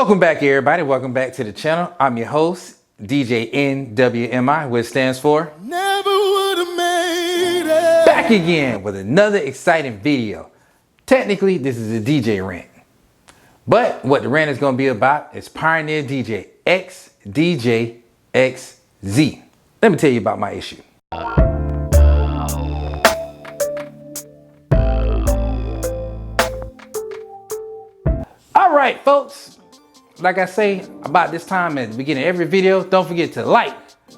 Welcome back, everybody. Welcome back to the channel. I'm your host, DJ NWMI, which stands for Never would have made it. Back again with another exciting video. Technically, this is a DJ rant. But what the rant is going to be about is Pioneer DJ XDJ-XZ. Let me tell you about my issue. All right, folks. Like I say about this time at the beginning of every video, don't forget to like,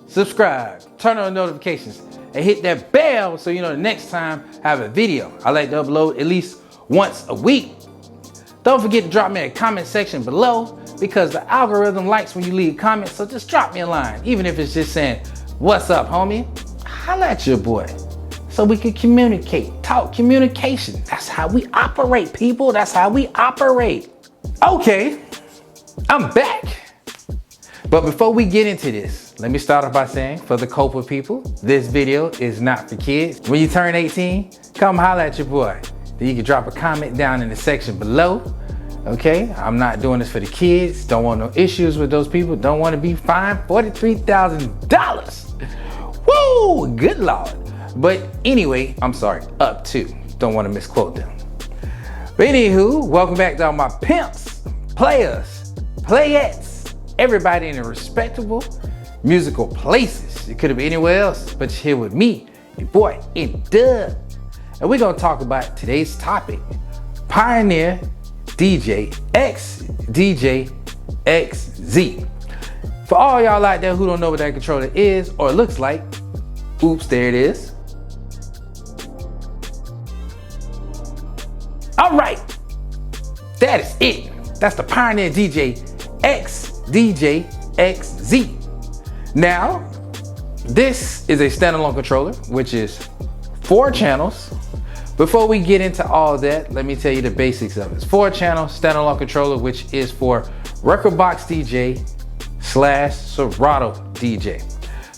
subscribe, turn on notifications, and hit that bell so you know the next time I have a video. I like to upload at least once a week. Don't forget to drop me a comment section below because the algorithm likes when you leave comments, so just drop me a line. Even if it's just saying, what's up, homie? Holla at your boy so we can communicate, talk communication. That's how we operate, people. That's how we operate. Okay. I'm back. But before we get into this, let me start off by saying, for the Copa people, this video is not for kids. When you turn 18, come holler at your boy. Then you can drop a comment down in the section below. Okay, I'm not doing this for the kids. Don't want no issues with those people. Don't want to be fined $43,000. Woo, good Lord. But anyway, I'm sorry, up to. Don't want to misquote them. But anywho, welcome back to all my pimps, players, playettes, everybody in the respectable musical places. It could have been anywhere else, but you're here with me, your boy, Dub. And we're gonna talk about today's topic, Pioneer DJ XDJ-XZ. For all y'all out there who don't know what that controller is or looks like, oops, there it is. All right, that is it. That's the Pioneer DJ XDJ-XZ. Now, this is a standalone controller, which is 4 channels. Before we get into all that, let me tell you the basics of it. It's 4 channel standalone controller, which is for record box DJ / Serato DJ.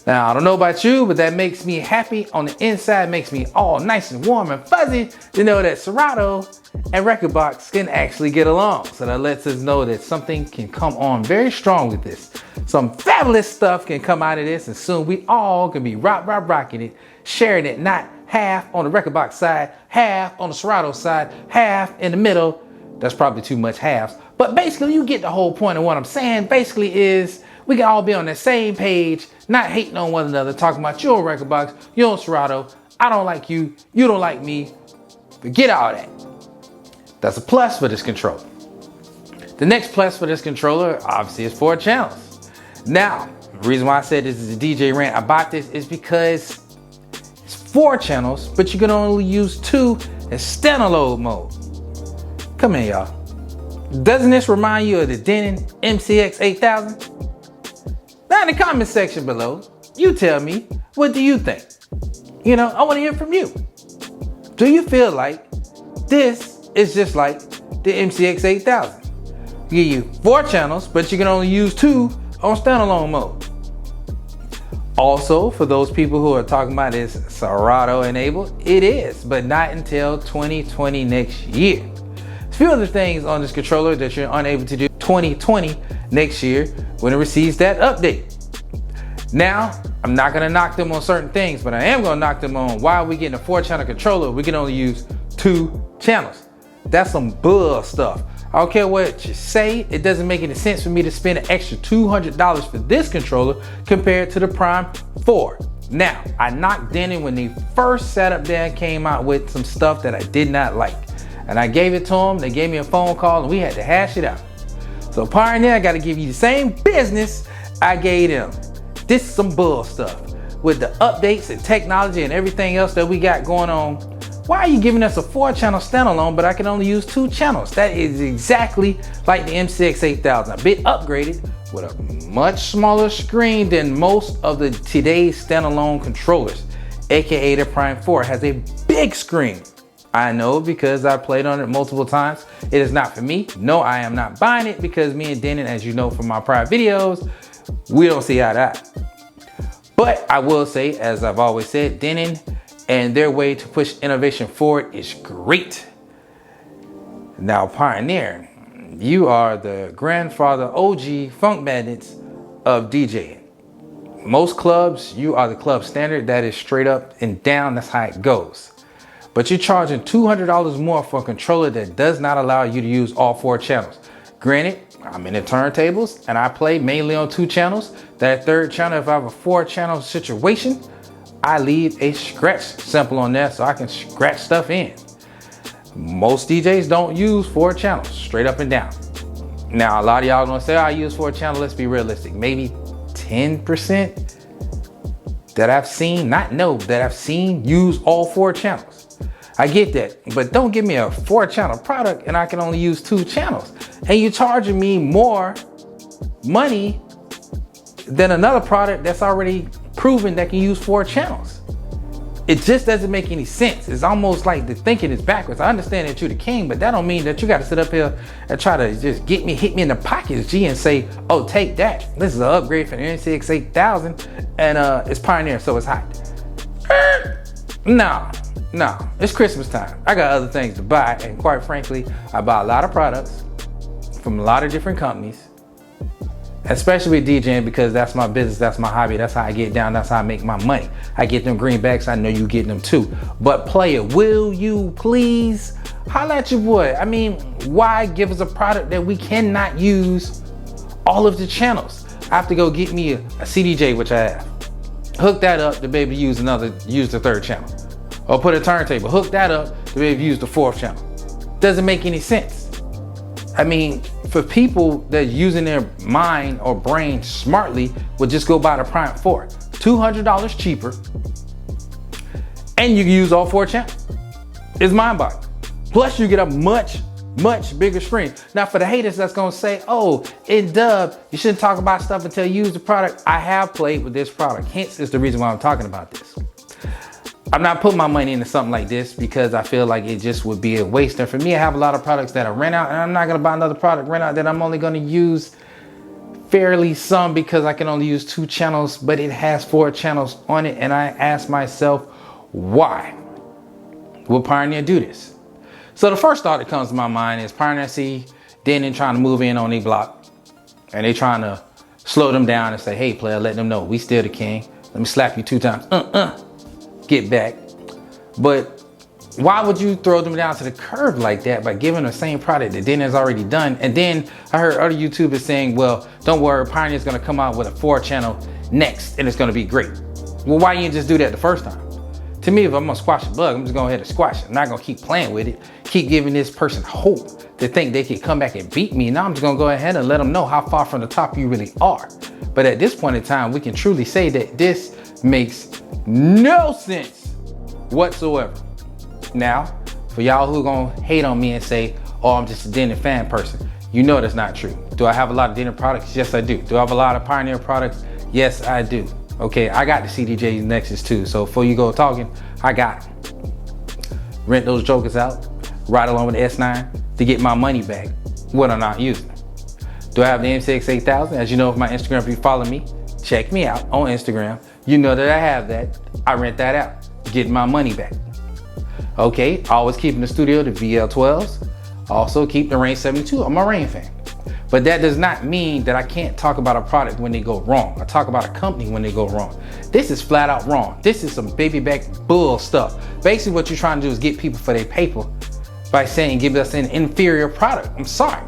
Now, I don't know about you, but that makes me happy on the inside, makes me all nice and warm and fuzzy to know that Serato and record box can actually get along. So that lets us know that something can come on very strong with this. Some fabulous stuff can come out of this, and soon we all can be rocking it, sharing it, not half on the record box side, half on the Serato side, half in the middle. That's probably too much halves. But basically, you get the whole point of what I'm saying. Basically is we can all be on the same page, not hating on one another, talking about your record box, your Serato, I don't like you, you don't like me. Forget all that. That's a plus for this controller. The next plus for this controller, obviously, is 4 channels. Now, the reason why I said this is a DJ rant about this is because it's 4 channels, but you can only use 2 in standalone mode. Come in, y'all. Doesn't this remind you of the Denon MCX8000? Now in the comment section below, you tell me, what do you think? You know, I want to hear from you. Do you feel like this is just like the MCX8000? Give you 4 channels, but you can only use 2 on standalone mode. Also, for those people who are talking about this Serato enabled, it is, but not until 2020 next year. There's a few other things on this controller that you're unable to do 2020 next year when it receives that update. Now, I'm not gonna knock them on certain things, but I am gonna knock them on why are we getting a 4 channel controller, we can only use 2 channels. That's some bull stuff. I don't care what you say, it doesn't make any sense for me to spend an extra $200 for this controller compared to the Prime 4. Now, I knocked Denon when they first sat up there and came out with some stuff that I did not like. And I gave it to them, they gave me a phone call, and we had to hash it out. So Pioneer, I gotta give you the same business I gave them. This is some bull stuff. With the updates and technology and everything else that we got going on, why are you giving us a 4 channel standalone, but I can only use 2 channels? That is exactly like the MCX8000, a bit upgraded with a much smaller screen than most of the today's standalone controllers, AKA the Prime 4 has a big screen. I know because I played on it multiple times. It is not for me. No, I am not buying it because me and Denon, as you know from my prior videos, we don't see eye to eye. But I will say, as I've always said, Denon and their way to push innovation forward is great. Now Pioneer, you are the grandfather OG funk bandits of DJing. Most clubs, you are the club standard. That is straight up and down. That's how it goes. But you're charging $200 more for a controller that does not allow you to use all 4 channels. Granted, I'm in the turntables and I play mainly on 2 channels. That 3rd channel, if I have a 4-channel situation, I leave a scratch sample on there so I can scratch stuff in. Most DJs don't use 4 channels, straight up and down. Now, a lot of y'all gonna say, I use 4 channels. Let's be realistic. Maybe 10% that I've seen, that I've seen use all 4 channels. I get that, but don't give me a 4-channel product and I can only use 2 channels. And you're charging me more money than another product that's already proven that can use 4 channels. It just doesn't make any sense. It's almost like the thinking is backwards. I understand that you're the king, but that don't mean that you got to sit up here and try to just hit me in the pockets, G, and say, oh, take that. This is an upgrade for the NCX 8000 and it's Pioneer, so it's hot. No, it's Christmas time. I got other things to buy, and quite frankly, I buy a lot of products from a lot of different companies, especially with DJing, because that's my business, that's my hobby, that's how I get down, that's how I make my money. I get them greenbacks, I know you getting them too. But player, will you please holla at your boy? I mean, why give us a product that we cannot use all of the channels? I have to go get me a CDJ, which I have. Hook that up to be able to use the 3rd channel. Or put a turntable, hook that up to be able to use the 4th channel. Doesn't make any sense. I mean, for people that using their mind or brain smartly, would just go buy the Prime 4. $200 cheaper, and you can use all 4 channels. It's mind-boggling. Plus, you get a much bigger screen. Now, for the haters that's gonna say, oh, in dub, you shouldn't talk about stuff until you use the product. I have played with this product, hence is the reason why I'm talking about this. I'm not putting my money into something like this because I feel like it just would be a waste. And for me, I have a lot of products that are rent out, and I'm not gonna buy another product rent out that I'm only gonna use fairly some because I can only use 2 channels, but it has 4 channels on it. And I ask myself, why will Pioneer do this? So the first thought that comes to my mind is Pioneer see Denon trying to move in on their block, and they trying to slow them down and say, hey player, let them know we still the king. Let me slap you 2 times. Get back. But why would you throw them down to the curb like that by giving the same product that Denon's already done? And then I heard other YouTubers saying, well, don't worry, Pioneer's gonna come out with a 4-channel next and it's gonna be great. Well, why you just do that the first time? To me, if I'm gonna squash a bug, I'm just gonna go ahead and squash it. I'm not gonna keep playing with it, keep giving this person hope to think they could come back and beat me. Now I'm just gonna go ahead and let them know how far from the top you really are. But at this point in time, we can truly say that this makes no sense whatsoever. Now, for y'all who gonna hate on me and say, oh, I'm just a Denon fan person, you know that's not true. Do I have a lot of Denon products? Yes, I do. Do I have a lot of Pioneer products? Yes, I do. Okay, I got the CDJ Nexus too, so before you go talking, I got it. Rent those jokers out, ride along with the S9 to get my money back, what I'm not using. Do I have the NCX 8000? As you know, if my Instagram, if you follow me, check me out on Instagram. You know that I have that. I rent that out, getting my money back. Okay, always keep in the studio the VL12s. Also keep the Rane 72. I'm a Rane fan. But that does not mean that I can't talk about a product when they go wrong. I talk about a company when they go wrong. This is flat out wrong. This is some baby back bull stuff. Basically what you're trying to do is get people for their paper by saying give us an inferior product. I'm sorry.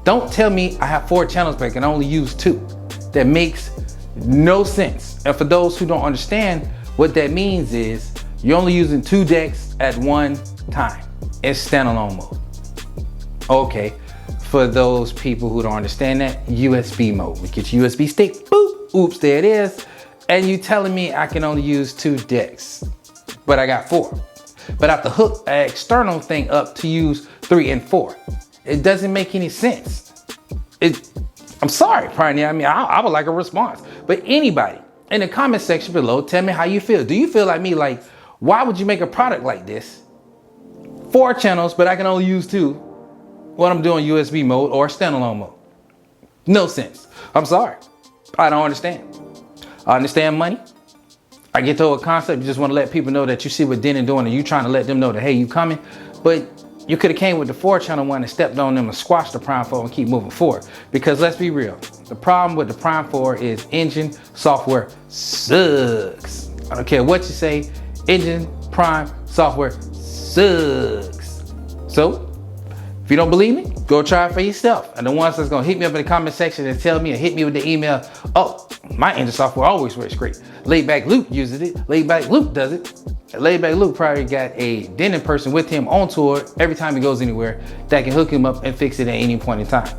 Don't tell me I have 4 channels but I can only use 2. That makes no sense. And for those who don't understand, what that means is you're only using 2 decks at one time. It's standalone mode. Okay, for those people who don't understand that, USB mode. We get your USB stick, boop, oops, there it is. And you telling me I can only use 2 decks, but I got 4. But I have to hook an external thing up to use 3 and 4. It doesn't make any sense. I'm sorry, Pioneer. I mean, I would like a response. But anybody in the comment section below, tell me how you feel. Do you feel like me? Like, why would you make a product like this? 4 channels, but I can only use 2 when I'm doing USB mode or standalone mode. No sense. I'm sorry. I don't understand. I understand money. I get to a concept. You just want to let people know that you see what Denon doing and you trying to let them know that, hey, you coming. But You could have came with the 4-channel one and stepped on them and squashed the Prime 4 and keep moving forward. Because let's be real, the problem with the Prime 4 is engine software sucks. I don't care what you say, engine Prime software sucks. So, if you don't believe me, go try it for yourself. And the ones that's gonna hit me up in the comment section and tell me or hit me with the email, oh, my engine software always works great. Laidback Luke uses it, Laidback Luke does it. Laidback Luke probably got a Denon person with him on tour every time he goes anywhere that can hook him up and fix it at any point in time.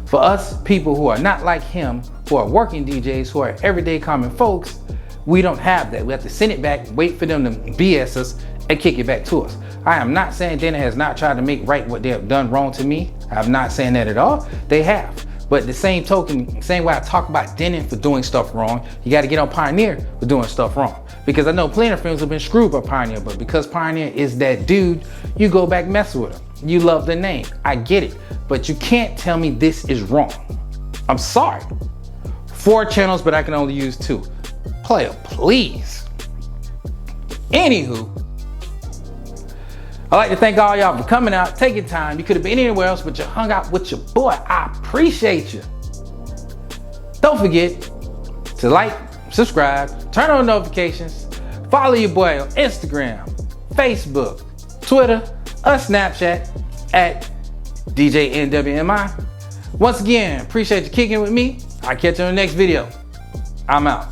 For us people who are not like him, who are working DJs, who are everyday common folks, we don't have that. We have to send it back, wait for them to BS us, and kick it back to us. I am not saying Denon has not tried to make right what they have done wrong to me. I'm not saying that at all. They have. But the same token, same way I talk about Denon for doing stuff wrong, you got to get on Pioneer for doing stuff wrong. Because I know plenty of friends have been screwed by Pioneer, but because Pioneer is that dude, you go back mess with him. You love the name. I get it. But you can't tell me this is wrong. I'm sorry. 4 channels, but I can only use 2. Player, please. Anywho, I'd like to thank all y'all for coming out, taking time. You could have been anywhere else, but you hung out with your boy. I appreciate you. Don't forget to like, subscribe, turn on notifications, follow your boy on Instagram, Facebook, Twitter, or Snapchat at DJ NWMI. Once again, appreciate you kicking with me. I'll catch you in the next video. I'm out.